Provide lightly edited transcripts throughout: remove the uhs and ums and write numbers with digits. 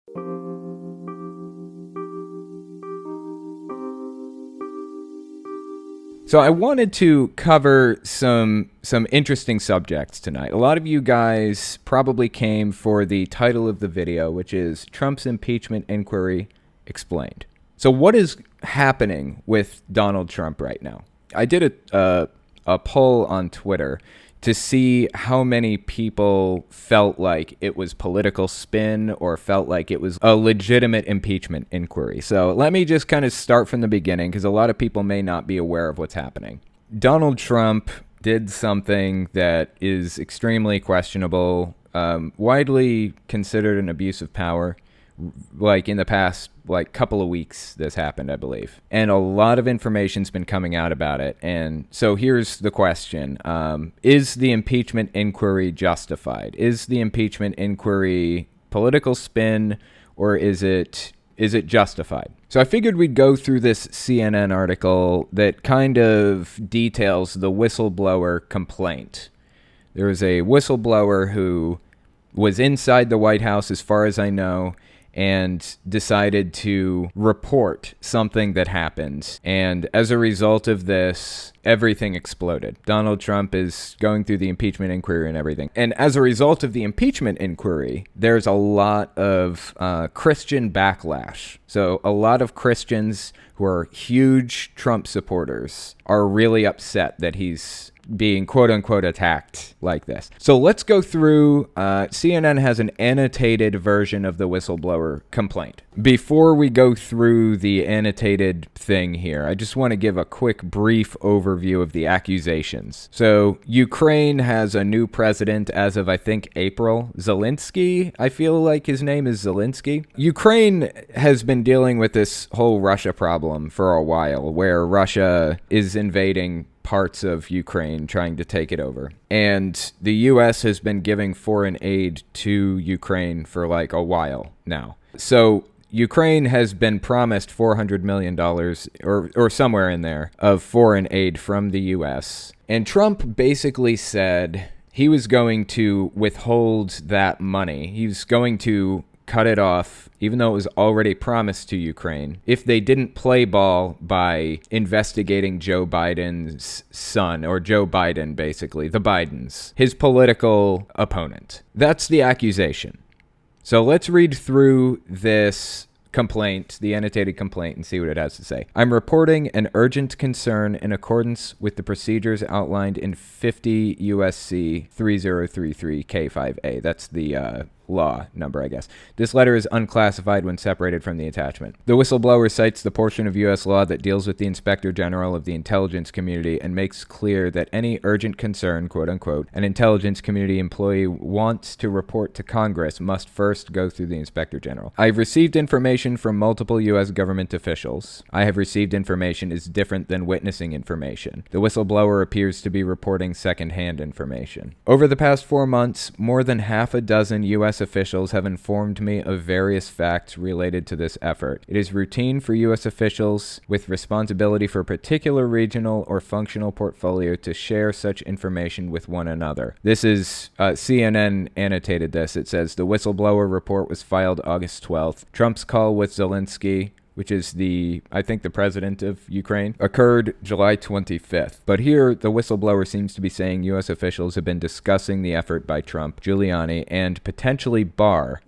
So I wanted to cover some interesting subjects tonight. A lot of you guys probably came for the title of the video, which is Trump's Impeachment Inquiry Explained. So what is happening with Donald Trump right now? I did a poll on Twitter to see how many people felt like it was political spin or felt like it was a legitimate impeachment inquiry. So let me just kind of start from the beginning, because a lot of people may not be aware of what's happening. Donald Trump did something that is extremely questionable, widely considered an abuse of power. Like in the past couple of weeks this happened, I believe, and a lot of information's been coming out about it. And so here's the question: is the impeachment inquiry justified? Is the impeachment inquiry political spin, or is it justified? So I figured we'd go through this CNN article that kind of details the whistleblower complaint. There was a whistleblower who was inside the White House, as far as I know, and decided to report something that happened. And as a result of this, everything exploded. Donald Trump is going through the impeachment inquiry and everything. And as a result of the impeachment inquiry, there's a lot of Christian backlash. So a lot of Christians who are huge Trump supporters are really upset that he's being quote-unquote attacked like this. So let's go through. CNN has an annotated version of the whistleblower complaint. Before we go through the annotated thing here, I just want to give a quick brief overview of the accusations. So Ukraine has a new president as of, I think, April. Zelensky, I feel like his name is Zelensky. Ukraine has been dealing with this whole Russia problem for a while, where Russia is invading parts of Ukraine, trying to take it over. And the U.S. has been giving foreign aid to Ukraine for like a while now. So Ukraine has been promised $400 million or somewhere in there of foreign aid from the U.S. And Trump basically said he was going to withhold that money. He was going to cut it off, even though it was already promised to Ukraine, if they didn't play ball by investigating Joe Biden's son, or Joe Biden, basically, the Bidens, his political opponent. That's the accusation. So let's read through this complaint, the annotated complaint, and see what it has to say. I'm reporting an urgent concern in accordance with the procedures outlined in 50 USC 3033 K5A. That's the law number, I guess. This letter is unclassified when separated from the attachment. The whistleblower cites the portion of U.S. law that deals with the Inspector General of the intelligence community and makes clear that any urgent concern, quote unquote, an intelligence community employee wants to report to Congress must first go through the Inspector General. I've received information from multiple U.S. government officials. I have received information is different than witnessing information. The whistleblower appears to be reporting secondhand information. Over the past 4 months, more than half a dozen U.S. officials have informed me of various facts related to this effort. It is routine for U.S. officials with responsibility for a particular regional or functional portfolio to share such information with one another. This is CNN annotated this. It says the whistleblower report was filed August 12th. Trump's call with Zelensky, which is the president of Ukraine, occurred July 25th. But here, the whistleblower seems to be saying U.S. officials have been discussing the effort by Trump, Giuliani, and potentially Barr,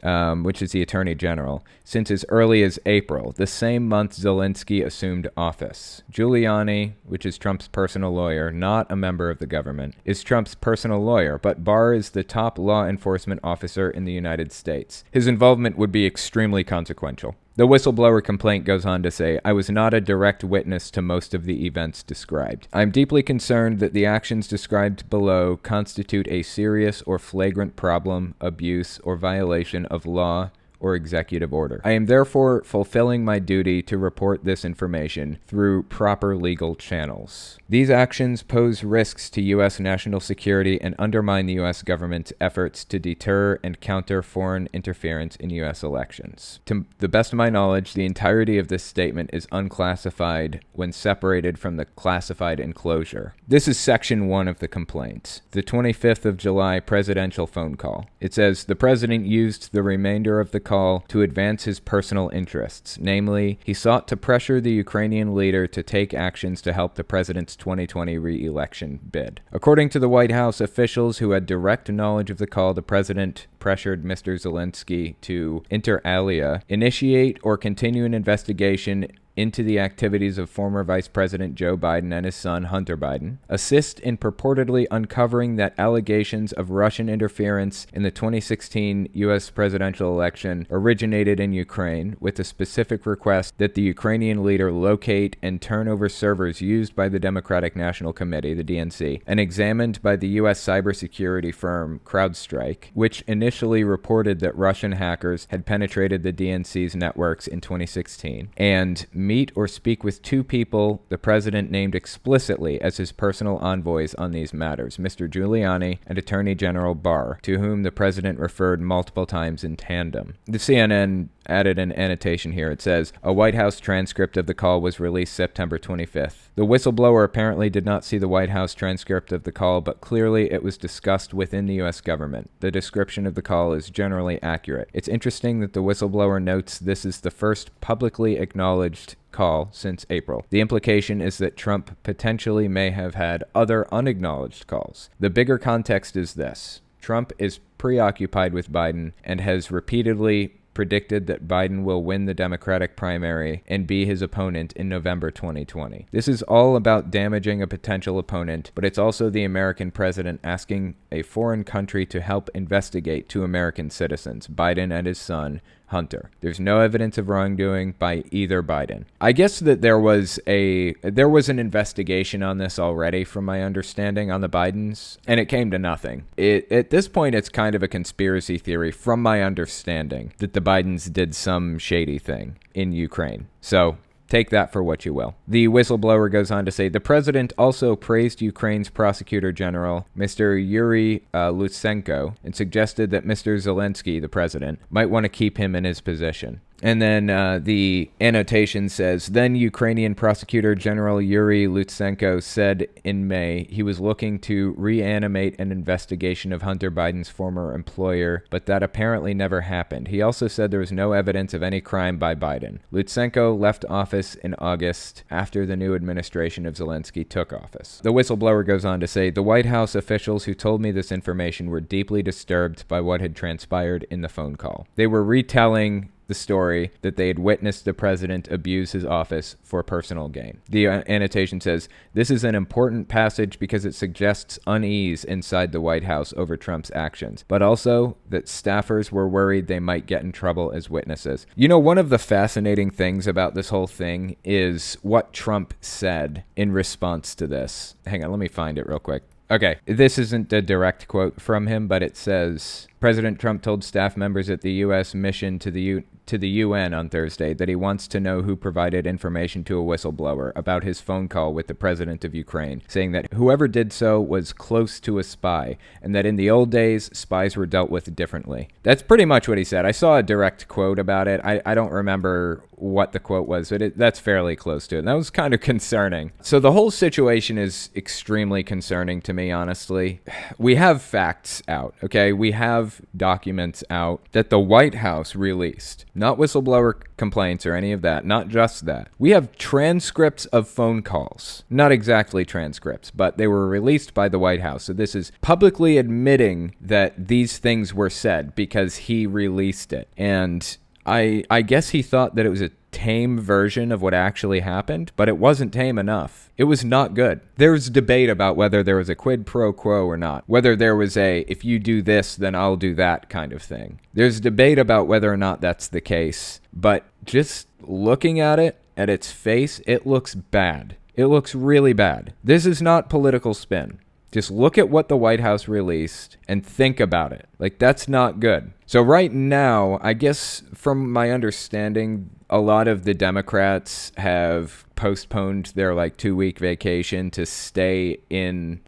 which is the Attorney General, since as early as April, the same month Zelensky assumed office. Giuliani, which is Trump's personal lawyer, not a member of the government, is Trump's personal lawyer, but Barr is the top law enforcement officer in the United States. His involvement would be extremely consequential. The whistleblower complaint goes on to say, I was not a direct witness to most of the events described. I'm deeply concerned that the actions described below constitute a serious or flagrant problem, abuse, or violation of law or executive order. I am therefore fulfilling my duty to report this information through proper legal channels. These actions pose risks to U.S. national security and undermine the U.S. government's efforts to deter and counter foreign interference in U.S. elections. To the best of my knowledge, the entirety of this statement is unclassified when separated from the classified enclosure. This is section 1 of the complaint. The 25th of July presidential phone call. It says, the president used the remainder of the call to advance his personal interests. Namely, he sought to pressure the Ukrainian leader to take actions to help the president's 2020 re-election bid. According to the White House officials who had direct knowledge of the call, the president pressured Mr. Zelensky to, inter alia, initiate or continue an investigation into the activities of former Vice President Joe Biden and his son Hunter Biden, assist in purportedly uncovering that allegations of Russian interference in the 2016 U.S. presidential election originated in Ukraine, with a specific request that the Ukrainian leader locate and turn over servers used by the Democratic National Committee, the DNC, and examined by the U.S. cybersecurity firm CrowdStrike, which initially reported that Russian hackers had penetrated the DNC's networks in 2016, and meet or speak with two people the president named explicitly as his personal envoys on these matters, Mr. Giuliani and Attorney General Barr, to whom the president referred multiple times in tandem. The CNN added an annotation here. It says, a White House transcript of the call was released September 25th. The whistleblower apparently did not see the White House transcript of the call, but clearly it was discussed within the U.S. government. The description of the call is generally accurate. It's interesting that the whistleblower notes this is the first publicly acknowledged call since April. The implication is that Trump potentially may have had other unacknowledged calls. The bigger context is this. Trump is preoccupied with Biden and has repeatedly predicted that Biden will win the Democratic primary and be his opponent in November 2020. This is all about damaging a potential opponent, but it's also the American president asking a foreign country to help investigate two American citizens, Biden and his son, Hunter. There's no evidence of wrongdoing by either Biden. I guess that there was an investigation on this already, from my understanding, on the Bidens, and it came to nothing. At this point, it's kind of a conspiracy theory, from my understanding, that the Bidens did some shady thing in Ukraine. So take that for what you will. The whistleblower goes on to say, the president also praised Ukraine's prosecutor general, Mr. Yuri Lutsenko, and suggested that Mr. Zelensky, the president, might want to keep him in his position. And then the annotation says, then Ukrainian Prosecutor General Yuri Lutsenko said in May he was looking to reanimate an investigation of Hunter Biden's former employer, but that apparently never happened. He also said there was no evidence of any crime by Biden. Lutsenko left office in August after the new administration of Zelensky took office. The whistleblower goes on to say, the White House officials who told me this information were deeply disturbed by what had transpired in the phone call. They were retelling the story that they had witnessed the president abuse his office for personal gain. The annotation says, this is an important passage because it suggests unease inside the White House over Trump's actions, but also that staffers were worried they might get in trouble as witnesses. You know, one of the fascinating things about this whole thing is what Trump said in response to this. Hang on, let me find it real quick. Okay, this isn't a direct quote from him, but it says, President Trump told staff members at the U.S. mission to the UN on Thursday that he wants to know who provided information to a whistleblower about his phone call with the president of Ukraine, saying that whoever did so was close to a spy, and that in the old days, spies were dealt with differently. That's pretty much what he said. I saw a direct quote about it. I don't remember what the quote was, but that's fairly close to it. And that was kind of concerning. So the whole situation is extremely concerning to me, honestly. We have facts out, okay? We have documents out that the White House released. Not whistleblower complaints or any of that, not just that. We have transcripts of phone calls. Not exactly transcripts, but they were released by the White House. So this is publicly admitting that these things were said because he released it. And I guess he thought that it was a tame version of what actually happened, but it wasn't tame enough. It was not good. There's debate about whether there was a quid pro quo or not, whether there was a, if you do this, then I'll do that kind of thing. There's debate about whether or not that's the case, but just looking at it, at its face, it looks bad. It looks really bad. This is not political spin. Just look at what the White House released and think about it. Like, that's not good. So right now, I guess from my understanding, a lot of the Democrats have postponed their 2-week vacation to stay in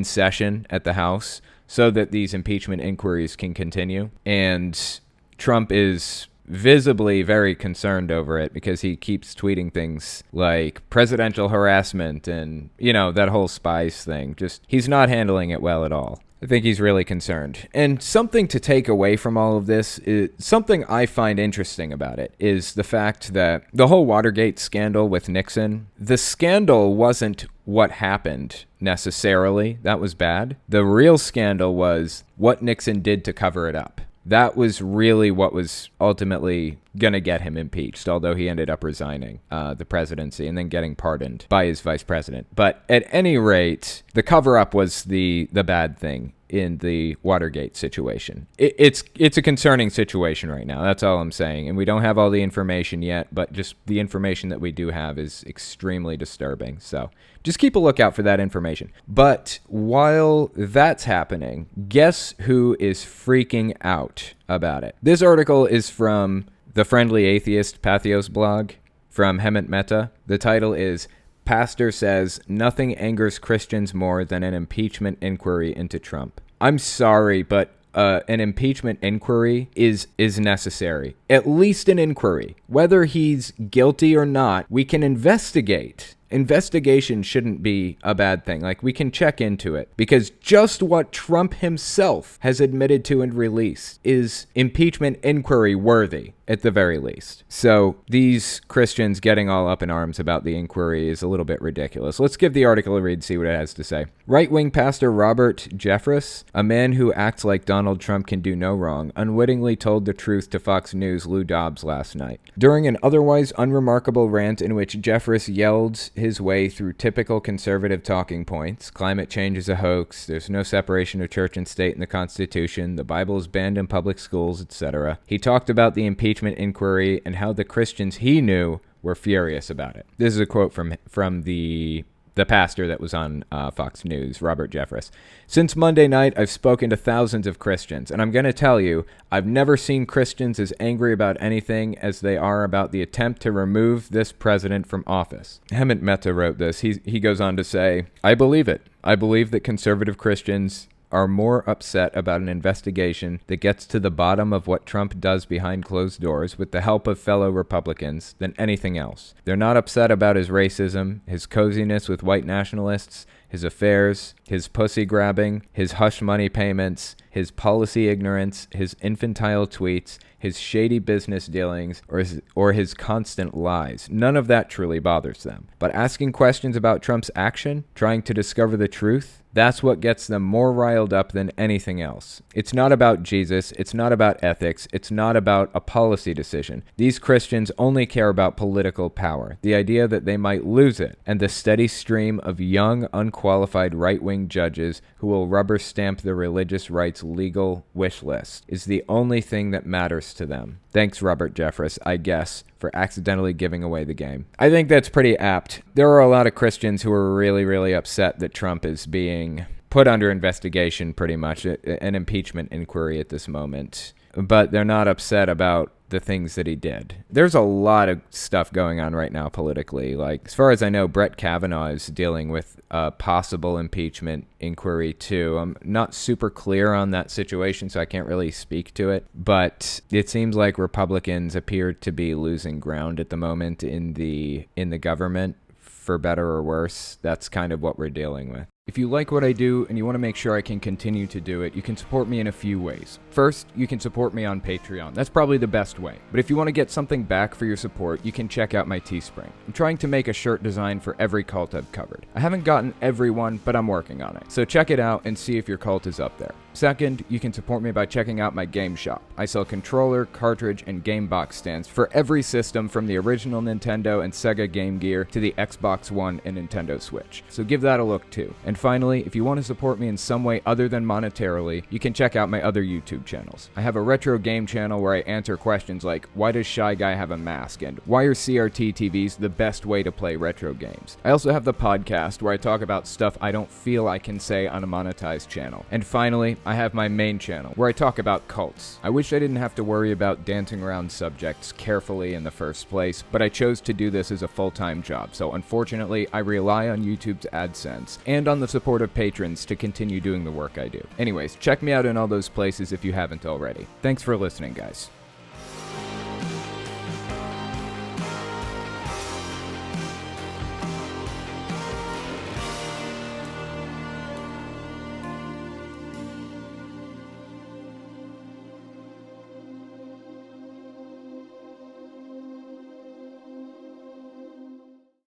session at the House so that these impeachment inquiries can continue. And Trump is visibly very concerned over it because he keeps tweeting things like presidential harassment and, that whole spies thing. Just, he's not handling it well at all. I think he's really concerned. And something to take away from all of this, is something I find interesting about it, is the fact that the whole Watergate scandal with Nixon, the scandal wasn't what happened necessarily. That was bad. The real scandal was what Nixon did to cover it up. That was really what was ultimately going to get him impeached, although he ended up resigning the presidency and then getting pardoned by his vice president. But at any rate, the cover-up was the bad thing in the Watergate situation. It's a concerning situation right now. That's all I'm saying. And we don't have all the information yet, but just the information that we do have is extremely disturbing. So just keep a lookout for that information. But while that's happening, guess who is freaking out about it? This article is from the Friendly Atheist Pathos blog from Hemant Mehta. The title is Pastor Says Nothing Angers Christians More Than an Impeachment Inquiry into Trump. I'm sorry, but an impeachment inquiry is necessary. At least an inquiry. Whether he's guilty or not, we can investigate. Investigation shouldn't be a bad thing. Like, we can check into it, because just what Trump himself has admitted to and released is impeachment inquiry worthy, at the very least. So these Christians getting all up in arms about the inquiry is a little bit ridiculous. Let's give the article a read, see what it has to say. Right-wing pastor Robert Jeffress, a man who acts like Donald Trump can do no wrong, unwittingly told the truth to Fox News' Lou Dobbs last night. During an otherwise unremarkable rant in which Jeffress yelled his way through typical conservative talking points, climate change is a hoax, there's no separation of church and state in the Constitution, the Bible is banned in public schools, etc., he talked about the impeachment inquiry and how the Christians he knew were furious about it. This is a quote from the pastor that was on Fox News, Robert Jeffress. Since Monday night, I've spoken to thousands of Christians, and I'm going to tell you, I've never seen Christians as angry about anything as they are about the attempt to remove this president from office. Hemant Mehta wrote this. He goes on to say, I believe it. I believe that conservative Christians are more upset about an investigation that gets to the bottom of what Trump does behind closed doors with the help of fellow Republicans than anything else. They're not upset about his racism, his coziness with white nationalists, his affairs, his pussy grabbing, his hush money payments, his policy ignorance, his infantile tweets, his shady business dealings, or his constant lies. None of that truly bothers them. But asking questions about Trump's action, trying to discover the truth, that's what gets them more riled up than anything else. It's not about Jesus. It's not about ethics. It's not about a policy decision. These Christians only care about political power, the idea that they might lose it, and the steady stream of young, unqualified right-wing judges who will rubber stamp the religious right's legal wish list is the only thing that matters to them. Thanks, Robert Jeffress, I guess, for accidentally giving away the game. I think that's pretty apt. There are a lot of Christians who are really, really upset that Trump is being put under investigation, pretty much, an impeachment inquiry at this moment. But they're not upset about the things that he did. There's a lot of stuff going on right now politically. Like, as far as I know, Brett Kavanaugh is dealing with a possible impeachment inquiry too. I'm not super clear on that situation, so I can't really speak to it. But it seems like Republicans appear to be losing ground at the moment in the government, for better or worse. That's kind of what we're dealing with. If you like what I do and you want to make sure I can continue to do it, you can support me in a few ways. First, you can support me on Patreon. That's probably the best way. But if you want to get something back for your support, you can check out my Teespring. I'm trying to make a shirt design for every cult I've covered. I haven't gotten every one, but I'm working on it. So check it out and see if your cult is up there. Second, you can support me by checking out my game shop. I sell controller, cartridge, and game box stands for every system from the original Nintendo and Sega Game Gear to the Xbox One and Nintendo Switch. So give that a look too. And finally, if you want to support me in some way other than monetarily, you can check out my other YouTube channels. I have a retro game channel where I answer questions like, why does Shy Guy have a mask? And why are CRT TVs the best way to play retro games? I also have the podcast where I talk about stuff I don't feel I can say on a monetized channel. And finally, I have my main channel where I talk about cults. I wish I didn't have to worry about dancing around subjects carefully in the first place, but I chose to do this as a full-time job, so unfortunately I rely on YouTube's AdSense and on the support of patrons to continue doing the work I do. Anyways, check me out in all those places if you haven't already. Thanks for listening, guys.